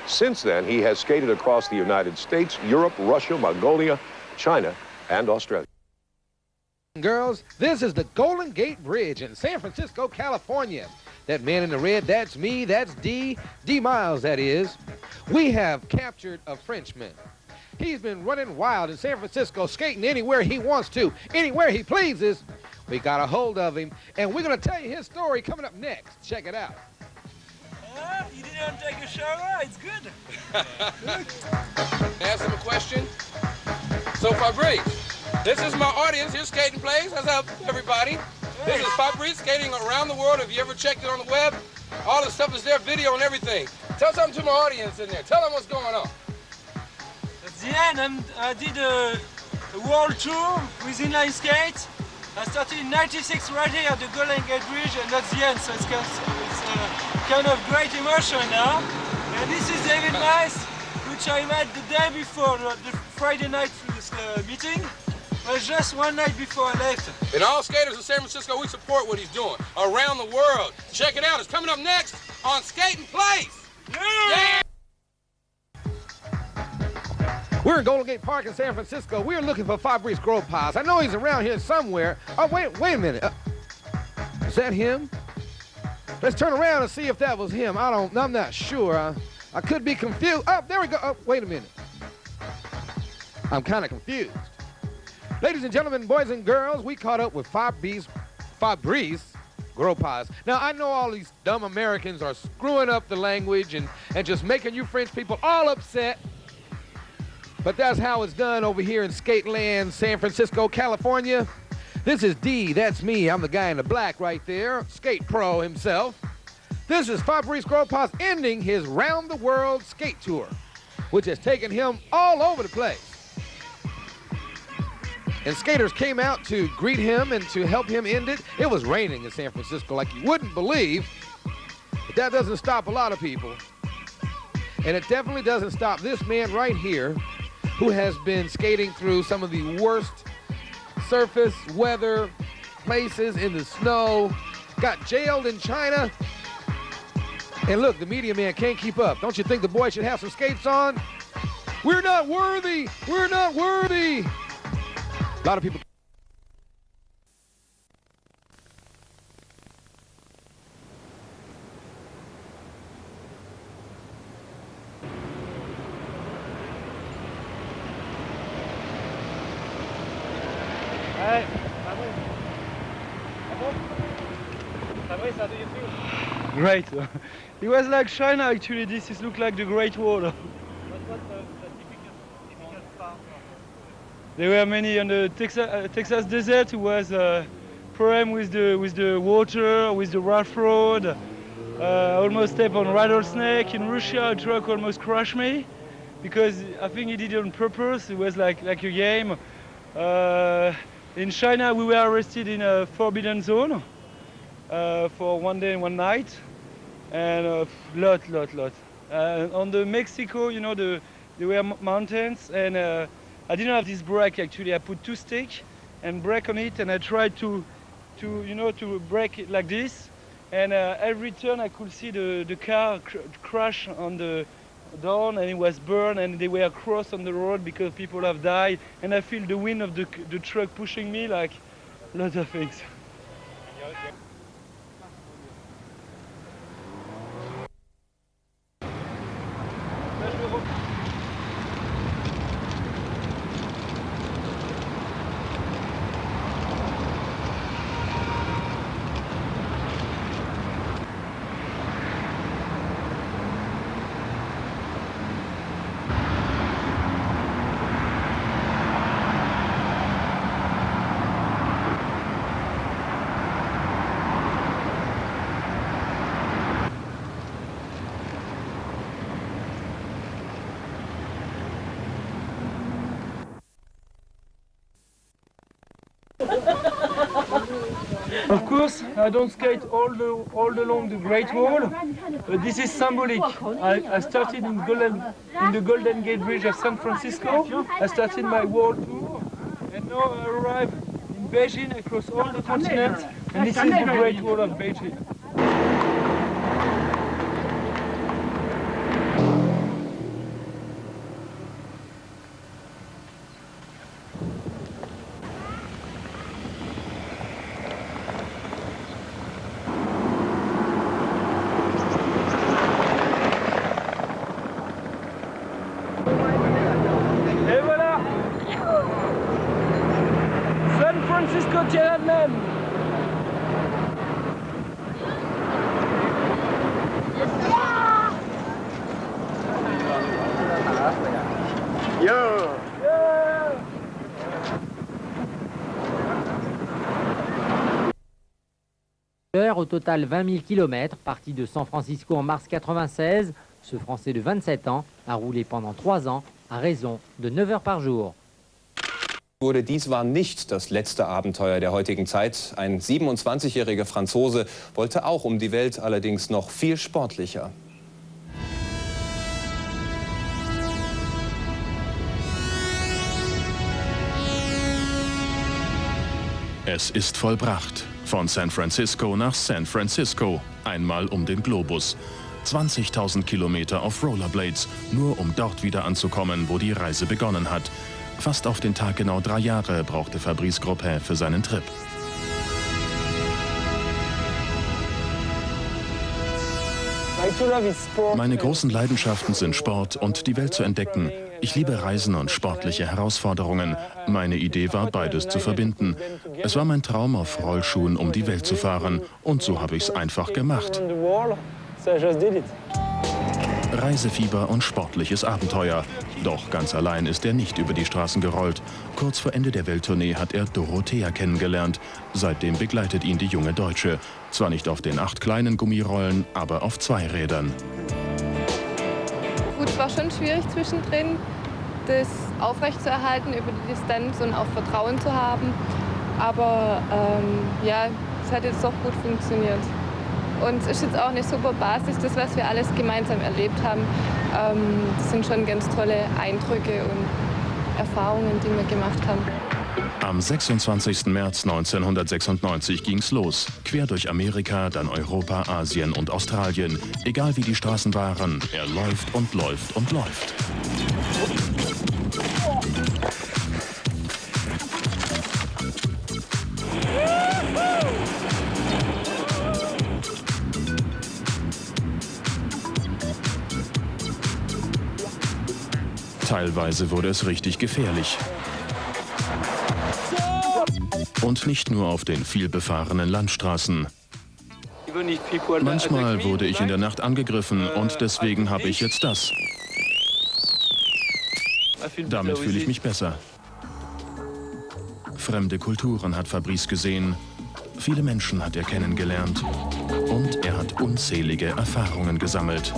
Since then, he has skated across the United States, Europe, Russia, Mongolia, China, and Australia. Girls, this is the Golden Gate Bridge in San Francisco, California. That man in the red, that's me, that's D Miles, that is. We have captured a Frenchman. He's been running wild in San Francisco, skating anywhere he wants to, anywhere he pleases. We got a hold of him, and we're going to tell you his story coming up next. Check it out. You didn't take a shower? It's good. Ask him a question. So Fabrice, this is my audience here, Skating Plays. What's up, everybody? This is Fabrice skating around the world. Have you ever checked it on the web? All the stuff is there, video and everything. Tell something to my audience in there. Tell them what's going on. At the end, I did a world tour with inline skate. I started in '96 right here at the Golden Gate Bridge, and that's the end. So it's kind of great emotion now. And this is David Mice, which I met the day before the Friday night meeting. It was just one night before I left. And all skaters in San Francisco, we support what he's doing around the world. Check it out. It's coming up next on Skating Plays. Yeah! We're in Golden Gate Park in San Francisco. We're looking for Fabrice Gropaz. I know he's around here somewhere. Oh, wait a minute. Is that him? Let's turn around and see if that was him. I'm not sure. I could be confused. Oh, there we go. Oh, wait a minute. I'm kind of confused. Ladies and gentlemen, boys and girls, we caught up with Fabrice Gropaz. Now, I know all these dumb Americans are screwing up the language and just making you French people all upset. But that's how it's done over here in Skate Land, San Francisco, California. This is D, that's me. I'm the guy in the black right there, skate pro himself. This is Fabrice Gropaz ending his round-the-world skate tour, which has taken him all over the place. And skaters came out to greet him and to help him end it. It was raining in San Francisco like you wouldn't believe, but that doesn't stop a lot of people. And it definitely doesn't stop this man right here, who has been skating through some of the worst surface weather places in the snow, got jailed in China. And look, the media man can't keep up. Don't you think the boy should have some skates on? We're not worthy. We're not worthy. A lot of people. Fabrice, how do you feel? Great. It was like China actually. This looked like the Great Wall. What was the typical part? There were many on the Texas desert. It was a problem with the water, with the rough road. Almost stepped on rattlesnake. In Russia, a truck almost crushed me because I think he did it on purpose. It was like a game. In China, we were arrested in a forbidden zone for 1 day and 1 night, and lot. On the Mexico, you know, there were mountains, and I didn't have this brake actually. I put 2 sticks and brake on it, and I tried to brake it like this, and every turn I could see the car crash on the down, and it was burned, and they were across on the road because people have died, and I feel the wind of the truck pushing me, like lots of things. Of course, I don't skate all along the Great Wall, but this is symbolic. I started in the Golden Gate Bridge of San Francisco. I started my world tour, and now I arrive in Beijing across all the continents, and this is the Great Wall of Beijing. plutôt tirer de même. Au total 20 000 km, parti de San Francisco en mars 96, ce Français de 27 ans a roulé pendant 3 ans à raison de 9 heures par jour. Dies war nicht das letzte Abenteuer der heutigen Zeit. Ein 27-jähriger Franzose wollte auch um die Welt, allerdings noch viel sportlicher. Es ist vollbracht. Von San Francisco nach San Francisco. Einmal um den Globus. 20.000 Kilometer auf Rollerblades, nur um dort wieder anzukommen, wo die Reise begonnen hat. Fast auf den Tag genau 3 Jahre brauchte Fabrice Grosset für seinen Trip. Meine großen Leidenschaften sind Sport und die Welt zu entdecken. Ich liebe Reisen und sportliche Herausforderungen. Meine Idee war, beides zu verbinden. Es war mein Traum, auf Rollschuhen um die Welt zu fahren. Und so habe ich es einfach gemacht. Reisefieber und sportliches Abenteuer. Doch ganz allein ist er nicht über die Straßen gerollt. Kurz vor Ende der Welttournee hat er Dorothea kennengelernt. Seitdem begleitet ihn die junge Deutsche. Zwar nicht auf den 8 kleinen Gummirollen, aber auf 2 Rädern. Gut, es war schon schwierig zwischendrin, das aufrechtzuerhalten über die Distanz und auch Vertrauen zu haben. Aber ja, es hat jetzt doch gut funktioniert. Und es ist jetzt auch eine super Basis, das, was wir alles gemeinsam erlebt haben. Das sind schon ganz tolle Eindrücke und Erfahrungen, die wir gemacht haben. Am 26. März 1996 ging's los. Quer durch Amerika, dann Europa, Asien und Australien. Egal wie die Straßen waren, er läuft und läuft und läuft. Teilweise wurde es richtig gefährlich. Und nicht nur auf den vielbefahrenen Landstraßen. Manchmal wurde ich in der Nacht angegriffen und deswegen habe ich jetzt das. Damit fühle ich mich besser. Fremde Kulturen hat Fabrice gesehen, viele Menschen hat er kennengelernt und er hat unzählige Erfahrungen gesammelt.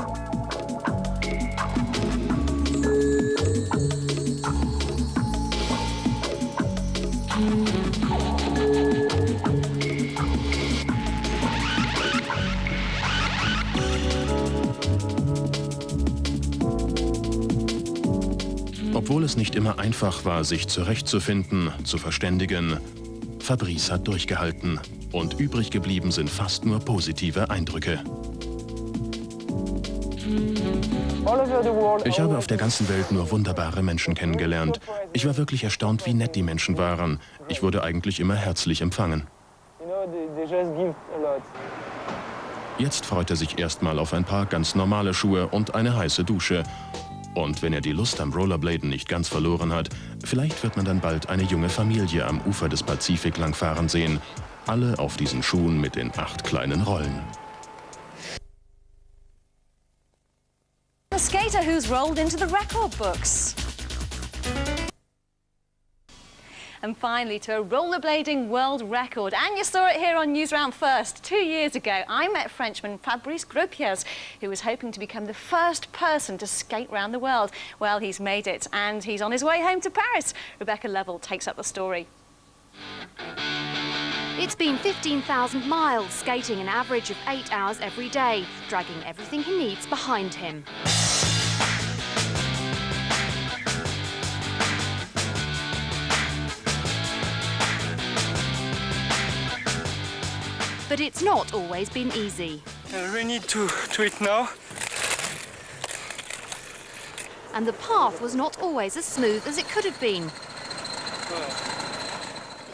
Obwohl es nicht immer einfach war, sich zurechtzufinden, zu verständigen, Fabrice hat durchgehalten und übrig geblieben sind fast nur positive Eindrücke. Ich habe auf der ganzen Welt nur wunderbare Menschen kennengelernt. Ich war wirklich erstaunt, wie nett die Menschen waren. Ich wurde eigentlich immer herzlich empfangen. Jetzt freut er sich erstmal auf ein paar ganz normale Schuhe und eine heiße Dusche. Und wenn er die Lust am Rollerbladen nicht ganz verloren hat, vielleicht wird man dann bald eine junge Familie am Ufer des Pazifik langfahren sehen. Alle auf diesen Schuhen mit den 8 kleinen Rollen. A skater who's rolled into the record books. And finally, to a rollerblading world record. And you saw it here on Newsround First. 2 years ago, I met Frenchman Fabrice Grosset, who was hoping to become the first person to skate around the world. Well, he's made it, and he's on his way home to Paris. Rebecca Lovell takes up the story. It's been 15,000 miles, skating an average of 8 hours every day, dragging everything he needs behind him. But it's not always been easy. We need to eat now. And the path was not always as smooth as it could have been.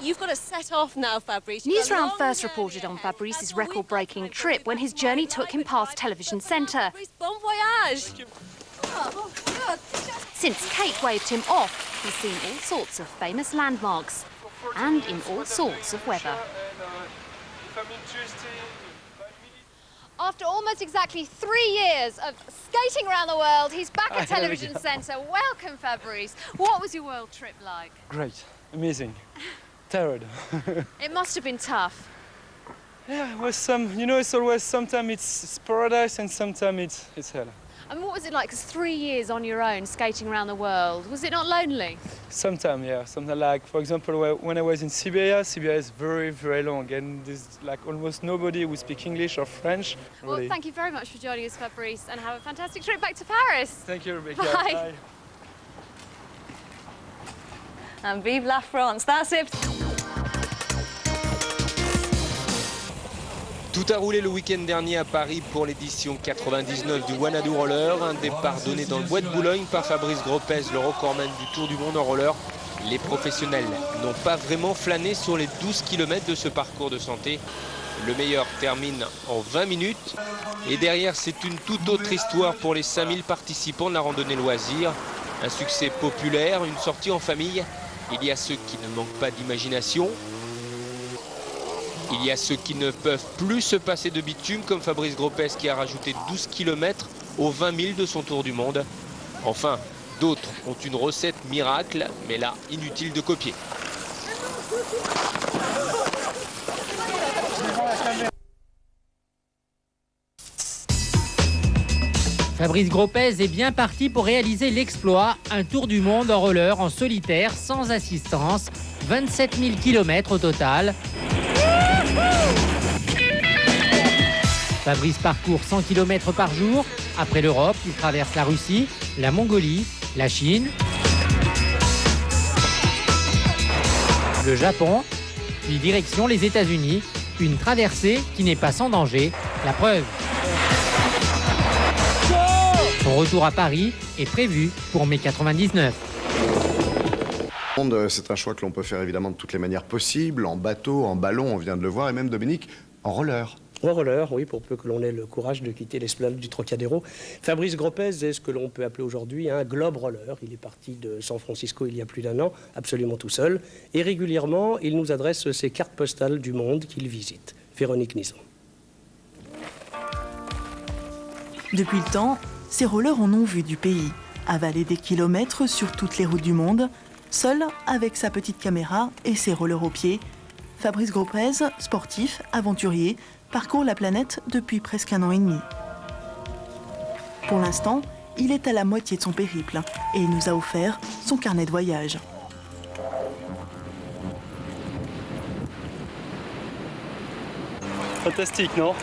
You've got to set off now, Fabrice. Newsround first reported on Fabrice's record-breaking trip when his journey took him past Television Centre. Bon voyage! Since Kate waved him off, he's seen all sorts of famous landmarks. and in all sorts of weather. After almost exactly 3 years of skating around the world, he's back at Television Centre. Welcome, Fabrice. What was your world trip like? Great, amazing, tired. It must have been tough. Yeah, it was it's always sometimes it's paradise and sometimes it's hell. And what was it like? Because 3 years on your own, skating around the world, was it not lonely? Sometimes, yeah. Sometimes, like, for example, when I was in Siberia, Siberia is very, very long, and there's like almost nobody who speaks English or French. Well, thank you very much for joining us, Fabrice, and have a fantastic trip back to Paris. Thank you, Rebecca. Bye. Bye. And vive la France, that's it. Tout a roulé le week-end dernier à Paris pour l'édition 99 du Wanadoo Roller. Un départ donné dans le bois de Boulogne par Fabrice Gropez, le recordman du Tour du Monde en roller. Les professionnels n'ont pas vraiment flâné sur les 12 km de ce parcours de santé. Le meilleur termine en 20 minutes. Et derrière, c'est une toute autre histoire pour les 5000 participants de la randonnée loisir. Un succès populaire, une sortie en famille. Il y a ceux qui ne manquent pas d'imagination. Il y a ceux qui ne peuvent plus se passer de bitume, comme Fabrice Gropez qui a rajouté 12 km aux 20 000 de son Tour du Monde. Enfin, d'autres ont une recette miracle, mais là, inutile de copier. Fabrice Gropez est bien parti pour réaliser l'exploit, un tour du monde en roller en solitaire, sans assistance, 27 000 km au total. Fabrice parcourt 100 km par jour. Après l'Europe, il traverse la Russie, la Mongolie, la Chine, le Japon, puis direction les États-Unis. Une traversée qui n'est pas sans danger, la preuve. Son retour à Paris est prévu pour mai 99. C'est un choix que l'on peut faire évidemment de toutes les manières possibles, en bateau, en ballon, on vient de le voir, et même Dominique, en roller. En roller, oui, pour peu que l'on ait le courage de quitter l'esplanade du Trocadéro. Fabrice Gropez est ce que l'on peut appeler aujourd'hui un globe roller. Il est parti de San Francisco il y a plus d'1 an, absolument tout seul. Et régulièrement, il nous adresse ses cartes postales du monde qu'il visite. Véronique Nison. Depuis le temps, ces rollers en ont vu du pays, avaler des kilomètres sur toutes les routes du monde, seul avec sa petite caméra et ses rollers aux pieds. Fabrice Gropez, sportif, aventurier, parcourt la planète depuis presque 1 an et demi. Pour l'instant, il est à la moitié de son périple et il nous a offert son carnet de voyage. Fantastique, non?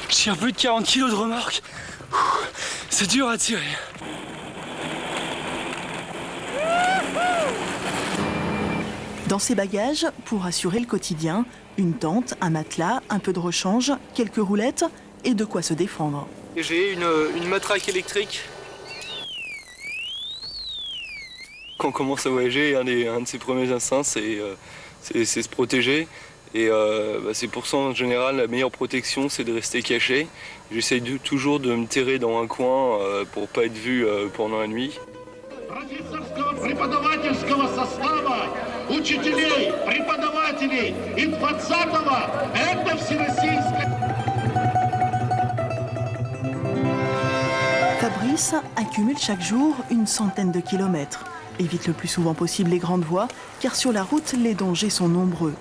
Je tire plus de 40 kg de remorque. C'est dur à tirer. Dans ses bagages, pour assurer le quotidien, une tente, un matelas, un peu de rechange, quelques roulettes et de quoi se défendre. J'ai une matraque électrique. Quand on commence à voyager, un de ses premiers instincts, c'est se protéger. Et c'est pour ça, en général, la meilleure protection, c'est de rester caché. J'essaye toujours de me terrer dans un coin pour pas être vu pendant la nuit. Fabrice accumule chaque jour une centaine de kilomètres. Évite le plus souvent possible les grandes voies, car sur la route, les dangers sont nombreux.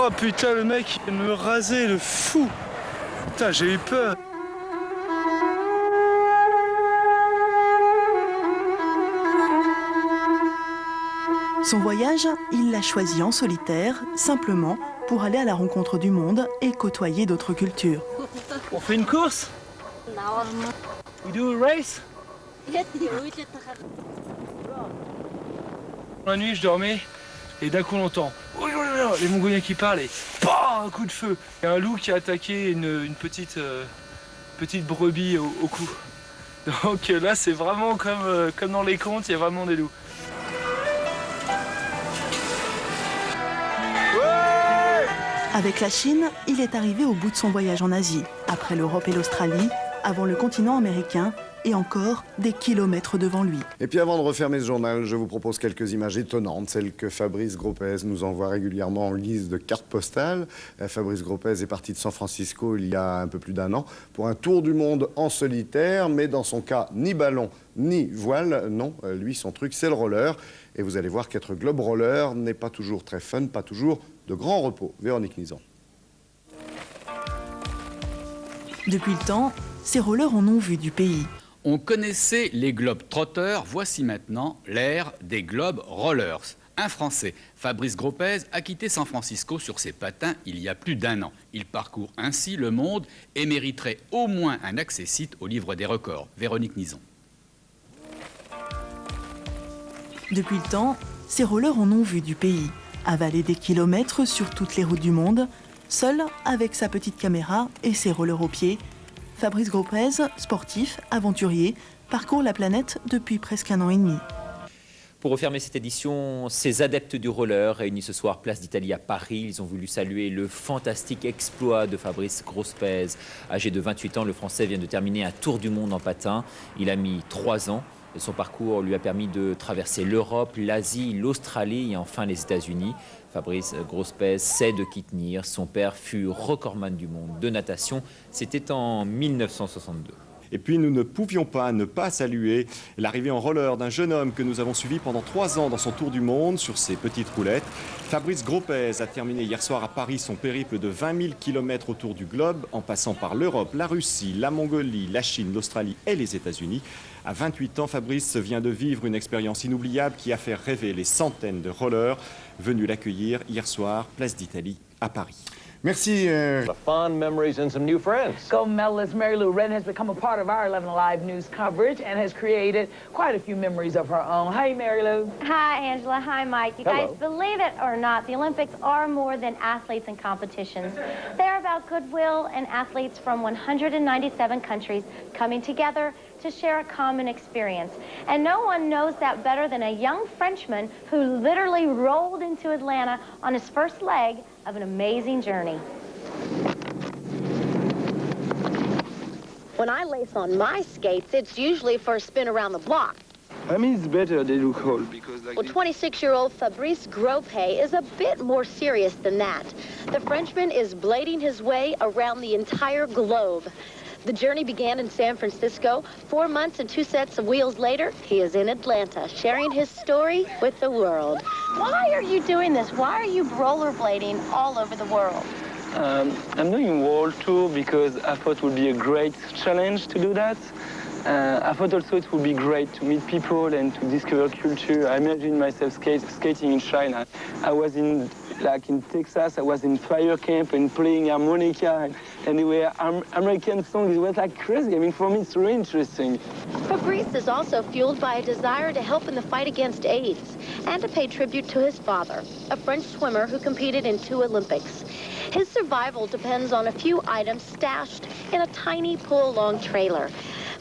Oh putain, le mec, il me rasait, le fou. Putain, j'ai eu peur. Son voyage, il l'a choisi en solitaire, simplement pour aller à la rencontre du monde et côtoyer d'autres cultures. On fait une course? We do a race? La nuit, je dormais et d'un coup, on entend les Mongoliens qui parlent et un coup de feu. Il y a un loup qui a attaqué une petite brebis au cou. Donc là, c'est vraiment comme dans les contes, il y a vraiment des loups. Ouais, Avec la Chine, il est arrivé au bout de son voyage en Asie, après l'Europe et l'Australie, avant le continent américain et encore des kilomètres devant lui. Et puis avant de refermer ce journal, je vous propose quelques images étonnantes, celles que Fabrice Gropez nous envoie régulièrement en guise de carte postale. Fabrice Gropez est parti de San Francisco il y a un peu plus d'un an pour un tour du monde en solitaire, mais dans son cas, ni ballon, ni voile. Non, lui, son truc, c'est le roller. Et vous allez voir qu'être globe roller n'est pas toujours très fun, pas toujours de grand repos. Véronique Nizan. Depuis le temps, ces rollers en ont vu du pays. On connaissait les globe-trotteurs, voici maintenant l'ère des globe-rollers. Un Français, Fabrice Gropez, a quitté San Francisco sur ses patins il y a plus d'un an. Il parcourt ainsi le monde et mériterait au moins un accessit au livre des records. Véronique Nizan. Depuis le temps, ces rollers en ont vu du pays. Avaler des kilomètres sur toutes les routes du monde, seul avec sa petite caméra et ses rollers aux pieds, Fabrice Gropez, sportif, aventurier, parcourt la planète depuis presque un an et demi. Pour refermer cette édition, ces adeptes du roller réunis ce soir place d'Italie à Paris, ils ont voulu saluer le fantastique exploit de Fabrice Gropez. Âgé de 28 ans, le Français vient de terminer un tour du monde en patin. Il a mis 3 ans. Son parcours lui a permis de traverser l'Europe, l'Asie, l'Australie et enfin les États-Unis. Fabrice Gropez sait de qui tenir. Son père fut recordman du monde de natation. C'était en 1962. Et puis nous ne pouvions pas ne pas saluer l'arrivée en roller d'un jeune homme que nous avons suivi pendant 3 ans dans son tour du monde sur ses petites roulettes. Fabrice Gropez a terminé hier soir à Paris son périple de 20 000 km autour du globe en passant par l'Europe, la Russie, la Mongolie, la Chine, l'Australie et les États-Unis. À 28 ans, Fabrice vient de vivre une expérience inoubliable qui a fait rêver les centaines de rollers venus l'accueillir hier soir, place d'Italie à Paris. Merci. Fond memories and some new friends. Gold medalist Mary Lou Retton has become a part of our 11 Alive news coverage and has created quite a few memories of her own. Hi, Mary Lou. Hi, Angela. Hi, Mike. You guys, believe it or not, the Olympics are more than athletes and competitions. They're about goodwill and athletes from 197 countries coming together to share a common experience. And no one knows that better than a young Frenchman who literally rolled into Atlanta on his first leg of an amazing journey. When I lace on my skates, it's usually for a spin around the block. I mean, it's better they look old because like... Well, 26-year-old Fabrice Gropez is a bit more serious than that. The Frenchman is blading his way around the entire globe. The journey began in San Francisco. 4 months and 2 sets of wheels later, he is in Atlanta, sharing his story with the world. Why are you doing this? Why are you rollerblading all over the world? I'm doing world tour because I thought it would be a great challenge to do that. I thought also it would be great to meet people and to discover culture. I imagine myself skating in China. I was in Texas, I was in fire camp and playing harmonica, and they were American songs. It was like crazy. I mean, for me, it's really interesting. Fabrice is also fueled by a desire to help in the fight against AIDS and to pay tribute to his father, a French swimmer who competed in 2 Olympics. His survival depends on a few items stashed in a tiny pull-along trailer.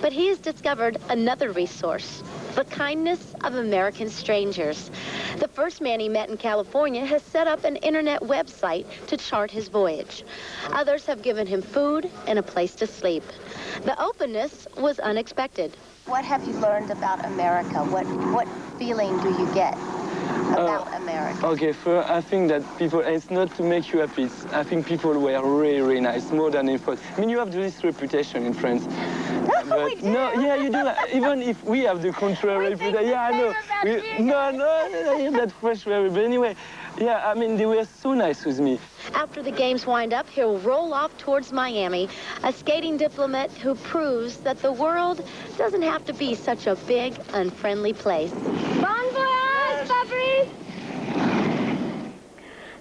But he has discovered another resource, the kindness of American strangers. The first man he met in California has set up an internet website to chart his voyage. Others have given him food and a place to sleep. The openness was unexpected. What have you learned about America? What feeling do you get about America? Okay, first, I think that people, it's not to make you happy. I think people were really, really nice, more than in France. I mean, you have this reputation in France. No, we do. No, yeah, you do. Even if we have the contrary reputation. Yeah, I know. I hear that French very, but anyway, yeah, I mean, they were so nice with me. After the games wind up, he'll roll off towards Miami, a skating diplomat who proves that the world doesn't have to be such a big, unfriendly place. Bon voyage, Fabrice!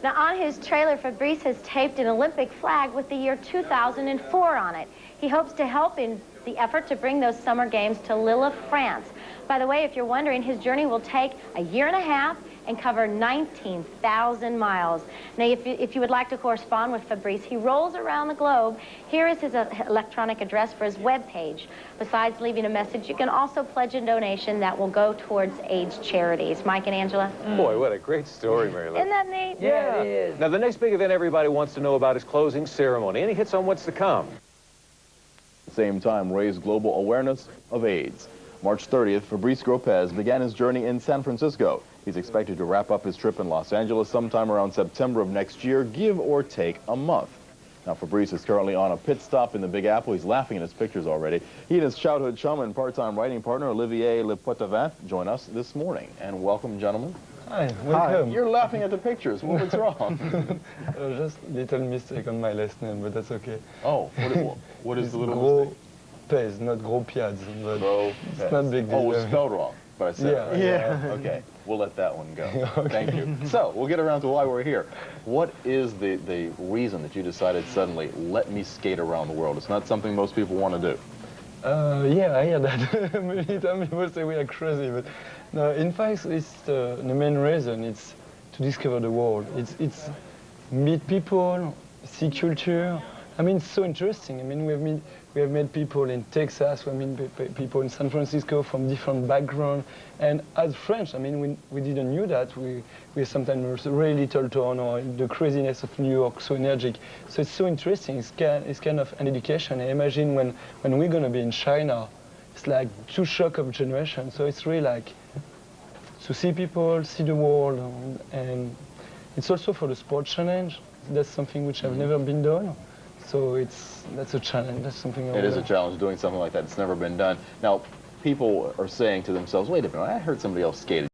Now, on his trailer, Fabrice has taped an Olympic flag with the year 2004 on it. He hopes to help in the effort to bring those summer games to Lille, France. By the way, if you're wondering, his journey will take a year and a half, and cover 19,000 miles. Now, if you would like to correspond with Fabrice, he rolls around the globe. Here is his electronic address for his webpage. Besides leaving a message, you can also pledge a donation that will go towards AIDS charities. Mike and Angela? Boy, what a great story, Mary Lou. Isn't that neat? Yeah, it is. Now, the next big event everybody wants to know about is closing ceremony. Any hits on what's to come? At the same time, raise global awareness of AIDS. March 30th, Fabrice Gropez began his journey in San Francisco. He's expected to wrap up his trip in Los Angeles sometime around September of next year, give or take a month. Now, Fabrice is currently on a pit stop in the Big Apple. He's laughing in his pictures already. He and his childhood chum and part-time writing partner, Olivier Lepoitevin, join us this morning. And welcome, gentlemen. Hi, welcome. Hi. You're laughing at the pictures. What's wrong? Just a little mistake on my last name, but that's okay. Oh, what is the little mistake? Gropez, not Gropiaz. It's not a big deal. Oh, it was spelled wrong, but I said it right. Yeah. Okay, we'll let that one go. Okay. Thank you. So, we'll get around to why we're here. What is the reason that you decided suddenly, let me skate around the world? It's not something most people want to do. Yeah, I hear that. Many times people say we are crazy, but no, in fact, it's the main reason. It's to discover the world. It's meet people, see culture. I mean, it's so interesting. I mean, we have met people in Texas, we have met people in San Francisco from different backgrounds. And as French, I mean, we didn't know that. We sometimes really little town or the craziness of New York, so energetic. So it's so interesting. It's kind of an education. I imagine when we're going to be in China, it's like two shock of generation. So it's really like to see people, see the world, and it's also for the sport challenge. That's something which I've never been done. So that's a challenge. That's something. It is a challenge doing something like that. It's never been done. Now, people are saying to themselves, wait a minute, I heard somebody else skated.